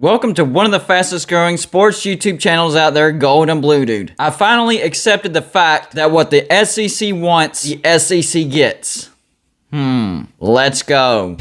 Welcome to one of the fastest growing sports YouTube channels out there, Gold and Blue Dude. I finally accepted the fact that what the SEC wants, the SEC gets. Let's go.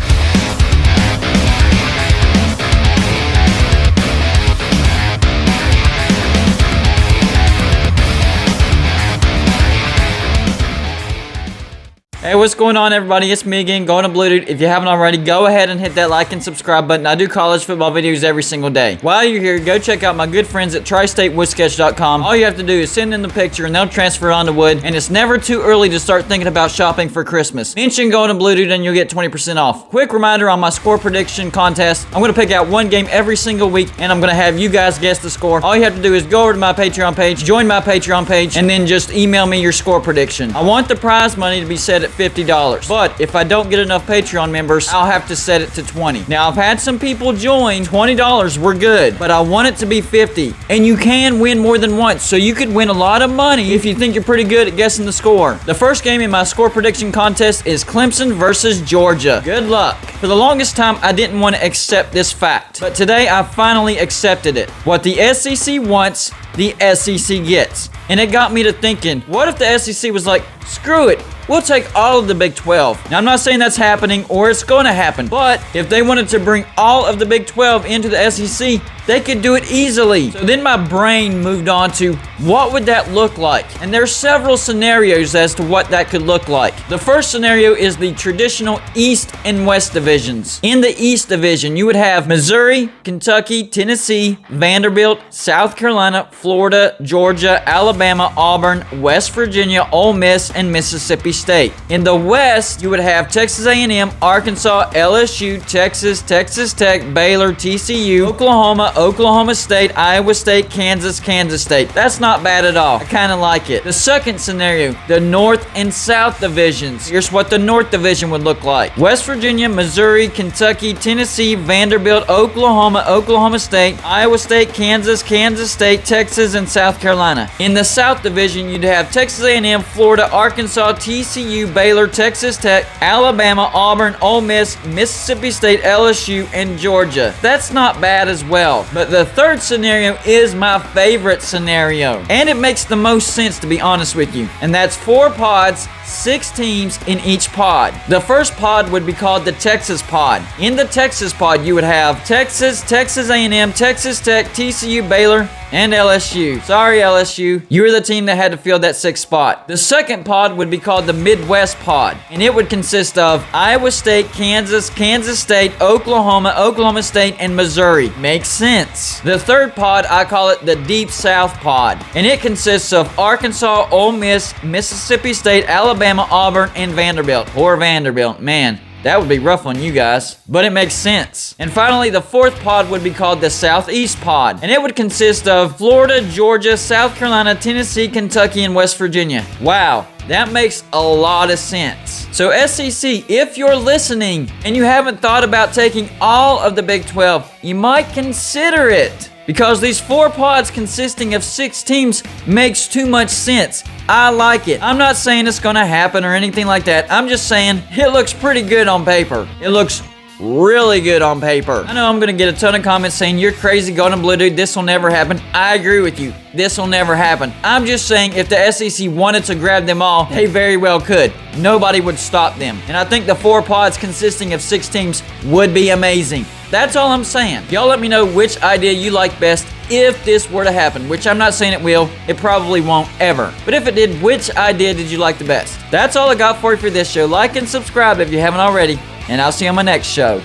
Hey, what's going on, everybody? It's me again, Gold and Blue Dude. If you haven't already, go ahead and hit that like and subscribe button. I do college football videos every single day. While you're here, go check out my good friends at tristatewoodsketch.com. All you have to do is send in the picture and they'll transfer it onto wood. And it's never too early to start thinking about shopping for Christmas. Mention Gold and Blue Dude and you'll get 20% off. Quick reminder on my score prediction contest. I'm going to pick out one game every single week and I'm going to have you guys guess the score. All you have to do is go over to my Patreon page, join my Patreon page, and then just email me your score prediction. I want the prize money to be set at $50. But if I don't get enough Patreon members, I'll have to set it to $20. Now, I've had some people join. $20, we're good. But I want it to be $50. And you can win more than once. So you could win a lot of money if you think you're pretty good at guessing the score. The first game in my score prediction contest is Clemson versus Georgia. Good luck. For the longest time, I didn't want to accept this fact. But today, I finally accepted it. What the SEC wants, the SEC gets. And it got me to thinking, what if the SEC was like, screw it, we'll take all of the Big 12. Now, I'm not saying that's happening or it's going to happen, but if they wanted to bring all of the Big 12 into the SEC, they could do it easily. So then my brain moved on to what would that look like? And there's several scenarios as to what that could look like. The first scenario is the traditional East and West divisions. In the East division, you would have Missouri, Kentucky, Tennessee, Vanderbilt, South Carolina, Florida, Georgia, Alabama, Auburn, West Virginia, Ole Miss, and Mississippi State. In the West, you would have Texas A&M, Arkansas, LSU, Texas, Texas Tech, Baylor, TCU, Oklahoma, Oklahoma State, Iowa State, Kansas, Kansas State. That's not bad at all. I kind of like it. The second scenario, the North and South divisions. Here's what the North division would look like. West Virginia, Missouri, Kentucky, Tennessee, Vanderbilt, Oklahoma, Oklahoma State, Iowa State, Kansas, Kansas State, Texas, and South Carolina. In the South division, you'd have Texas A&M, Florida, Arkansas, TCU, Baylor, Texas Tech, Alabama, Auburn, Ole Miss, Mississippi State, LSU, and Georgia. That's not bad as well. But the third scenario is my favorite scenario. And it makes the most sense, to be honest with you. And that's 4 pods, 6 teams in each pod. The first pod would be called the Texas pod. In the Texas pod, you would have Texas, Texas A&M, Texas Tech, TCU, Baylor, and LSU. Sorry, LSU. You were the team that had to fill that 6th spot. The second pod would be called the Midwest pod. And it would consist of Iowa State, Kansas, Kansas State, Oklahoma, Oklahoma State, and Missouri. Makes sense. The third pod, I call it the Deep South pod. And it consists of Arkansas, Ole Miss, Mississippi State, Alabama, Auburn, and Vanderbilt. Poor Vanderbilt. Man, that would be rough on you guys, but it makes sense. And finally, the 4th pod would be called the Southeast pod, and it would consist of Florida, Georgia, South Carolina, Tennessee, Kentucky, and West Virginia. Wow, that makes a lot of sense. So SEC, if you're listening and you haven't thought about taking all of the Big 12, you might consider it. Because these 4 pods consisting of 6 teams makes too much sense. I like it. I'm not saying it's gonna happen or anything like that. I'm just saying it looks pretty good on paper. It looks really good on paper. I know I'm gonna get a ton of comments saying you're crazy, Gold and Blue Dude, this will never happen. I agree with you. This will never happen. I'm just saying if the SEC wanted to grab them all, they very well could. Nobody would stop them. And I think the 4 pods consisting of 6 teams would be amazing. That's all I'm saying. Y'all let me know which idea you like best if this were to happen, which I'm not saying it will. It probably won't ever. But if it did, which idea did you like the best? That's all I got for you for this show. Like and subscribe if you haven't already, and I'll see you on my next show.